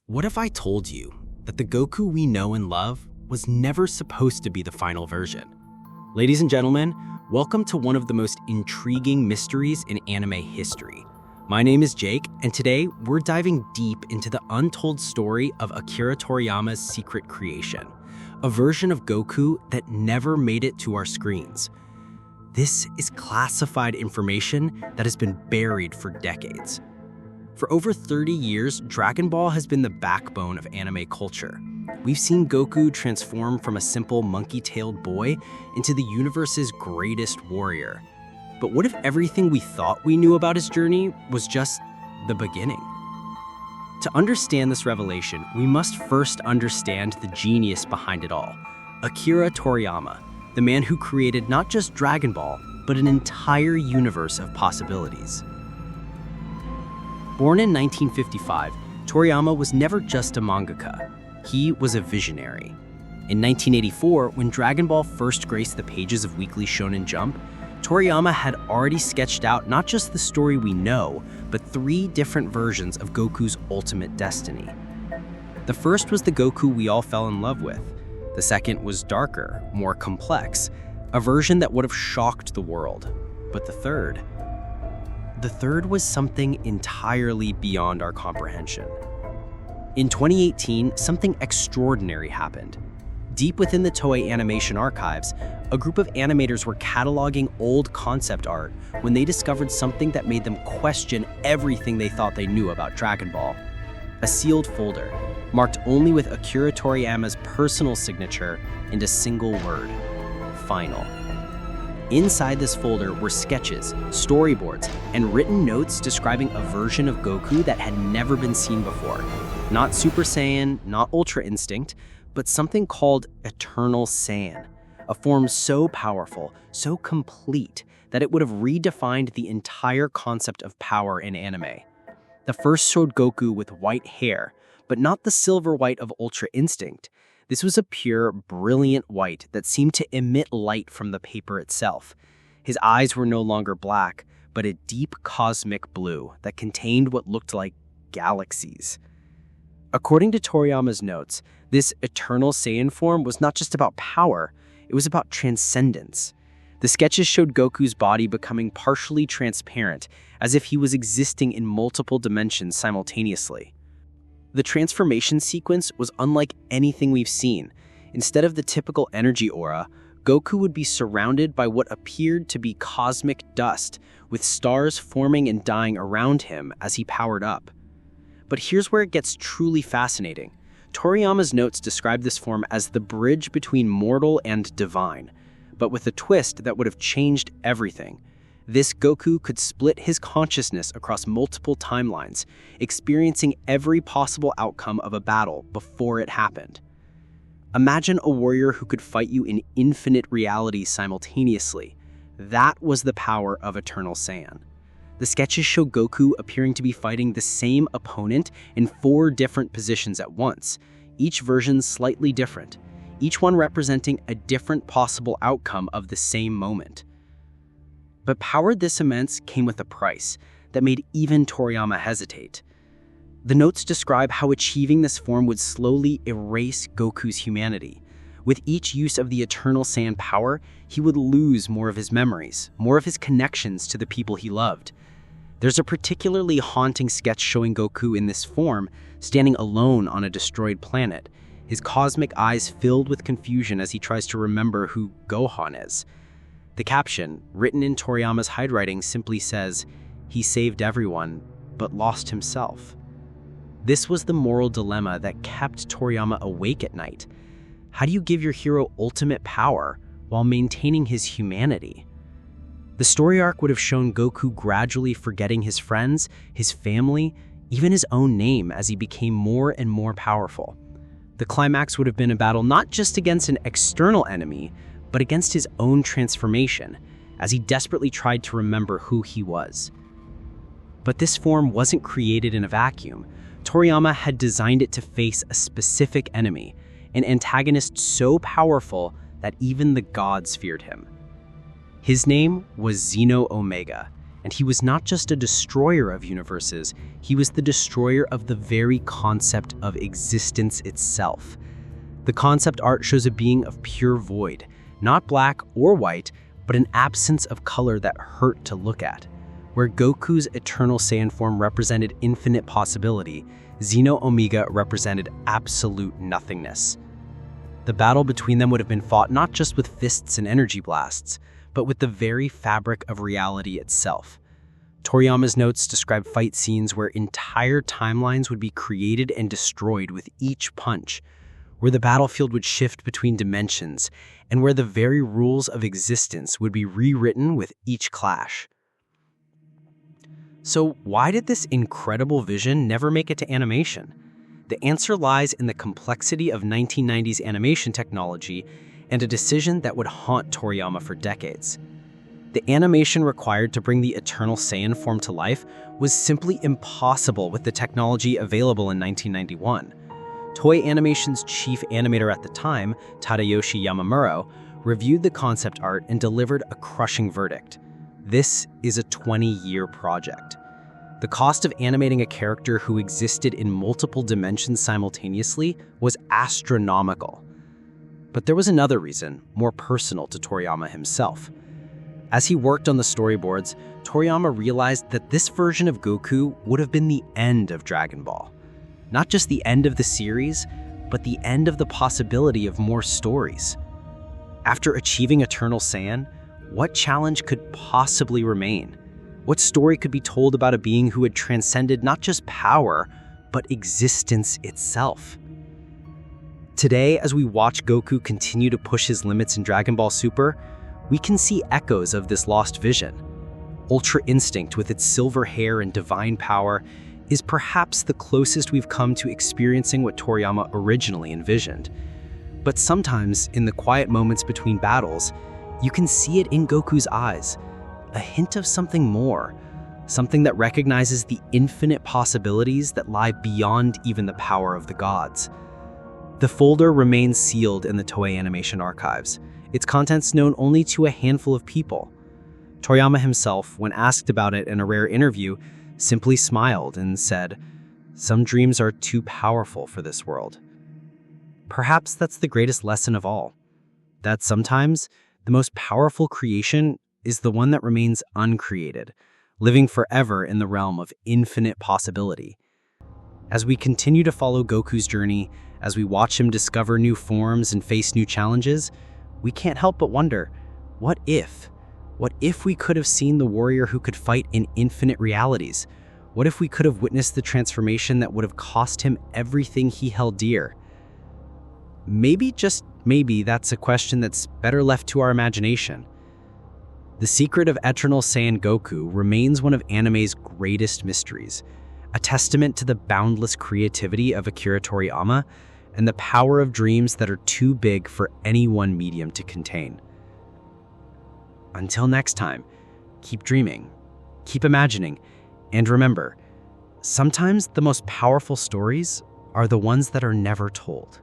What if I told you that the Goku we know and love was never supposed to be the final version? Ladies and gentlemen, welcome to one of the most intriguing mysteries in anime history. My name is Jake, and today we're diving deep into the untold story of Akira Toriyama's secret creation, a version of Goku that never made it to our screens. This is classified information that has been buried for decades. For over 30 years, Dragon Ball has been the backbone of anime culture. We've seen Goku transform from a simple monkey-tailed boy into the universe's greatest warrior. But what if everything we thought we knew about his journey was just the beginning? To understand this revelation, we must first understand the genius behind it all, Akira Toriyama, the man who created not just Dragon Ball, but an entire universe of possibilities. Born in 1955, Toriyama was never just a mangaka. He was a visionary. In 1984, when Dragon Ball first graced the pages of Weekly Shonen Jump, Toriyama had already sketched out not just the story we know, but 3 different versions of Goku's ultimate destiny. The first was the Goku we all fell in love with. The second was darker, more complex, a version that would have shocked the world. But the third was something entirely beyond our comprehension. In 2018, something extraordinary happened. Deep within the Toei Animation archives, a group of animators were cataloging old concept art when they discovered something that made them question everything they thought they knew about Dragon Ball. A sealed folder, marked only with Akira Toriyama's personal signature and a single word: final. Inside this folder were sketches, storyboards, and written notes describing a version of Goku that had never been seen before. Not Super Saiyan, not Ultra Instinct, but something called Eternal Saiyan, a form so powerful, so complete, that it would have redefined the entire concept of power in anime. The first showed Goku with white hair, but not the silver white of Ultra Instinct. This was a pure, brilliant white that seemed to emit light from the paper itself. His eyes were no longer black, but a deep cosmic blue that contained what looked like galaxies. According to Toriyama's notes, this Eternal Saiyan form was not just about power, it was about transcendence. The sketches showed Goku's body becoming partially transparent, as if he was existing in multiple dimensions simultaneously. The transformation sequence was unlike anything we've seen. Instead of the typical energy aura, Goku would be surrounded by what appeared to be cosmic dust, with stars forming and dying around him as he powered up. But here's where it gets truly fascinating. Toriyama's notes describe this form as the bridge between mortal and divine, but with a twist that would have changed everything. This Goku could split his consciousness across multiple timelines, experiencing every possible outcome of a battle before it happened. Imagine a warrior who could fight you in infinite realities simultaneously. That was the power of Eternal Saiyan. The sketches show Goku appearing to be fighting the same opponent in 4 different positions at once, each version slightly different, each one representing a different possible outcome of the same moment. But power this immense came with a price that made even Toriyama hesitate. The notes describe how achieving this form would slowly erase Goku's humanity. With each use of the Eternal Saiyan power, he would lose more of his memories, more of his connections to the people he loved. There's a particularly haunting sketch showing Goku in this form, standing alone on a destroyed planet, his cosmic eyes filled with confusion as he tries to remember who Gohan is. The caption, written in Toriyama's handwriting, simply says, "He saved everyone, but lost himself." This was the moral dilemma that kept Toriyama awake at night. How do you give your hero ultimate power while maintaining his humanity? The story arc would have shown Goku gradually forgetting his friends, his family, even his own name as he became more and more powerful. The climax would have been a battle not just against an external enemy, but against his own transformation, as he desperately tried to remember who he was. But this form wasn't created in a vacuum. Toriyama had designed it to face a specific enemy, an antagonist so powerful that even the gods feared him. His name was Xeno Omega, And he was not just a destroyer of universes, he was the destroyer of the very concept of existence itself. The concept art shows a being of pure void, not black or white, but an absence of color that hurt to look at. Where Goku's eternal Saiyan form represented infinite possibility, Xeno Omega represented absolute nothingness. The battle between them would have been fought not just with fists and energy blasts, but with the very fabric of reality itself. Toriyama's notes describe fight scenes where entire timelines would be created and destroyed with each punch, where the battlefield would shift between dimensions, and where the very rules of existence would be rewritten with each clash. So why did this incredible vision never make it to animation? The answer lies in the complexity of 1990s animation technology and a decision that would haunt Toriyama for decades. The animation required to bring the Eternal Saiyan form to life was simply impossible with the technology available in 1991. Toei Animation's chief animator at the time, Tadayoshi Yamamuro, reviewed the concept art and delivered a crushing verdict. This is a 20-year project. The cost of animating a character who existed in multiple dimensions simultaneously was astronomical. But there was another reason, more personal to Toriyama himself. As he worked on the storyboards, Toriyama realized that this version of Goku would have been the end of Dragon Ball. Not just the end of the series, but the end of the possibility of more stories. After achieving Eternal Saiyan, what challenge could possibly remain? What story could be told about a being who had transcended not just power, but existence itself? Today, as we watch Goku continue to push his limits in Dragon Ball Super, we can see echoes of this lost vision. Ultra Instinct, with its silver hair and divine power, is perhaps the closest we've come to experiencing what Toriyama originally envisioned. But sometimes, in the quiet moments between battles, you can see it in Goku's eyes, a hint of something more, something that recognizes the infinite possibilities that lie beyond even the power of the gods. The folder remains sealed in the Toei Animation archives, its contents known only to a handful of people. Toriyama himself, when asked about it in a rare interview, simply smiled and said, "Some dreams are too powerful for this world." Perhaps that's the greatest lesson of all, that sometimes the most powerful creation is the one that remains uncreated, living forever in the realm of infinite possibility. As we continue to follow Goku's journey, as we watch him discover new forms and face new challenges, we can't help but wonder, what if? What if we could have seen the warrior who could fight in infinite realities? What if we could have witnessed the transformation that would have cost him everything he held dear? Maybe, just maybe, that's a question that's better left to our imagination. The secret of Eternal Saiyan Goku remains one of anime's greatest mysteries, a testament to the boundless creativity of Akira Toriyama and the power of dreams that are too big for any one medium to contain. Until next time, keep dreaming, keep imagining, and remember, sometimes the most powerful stories are the ones that are never told.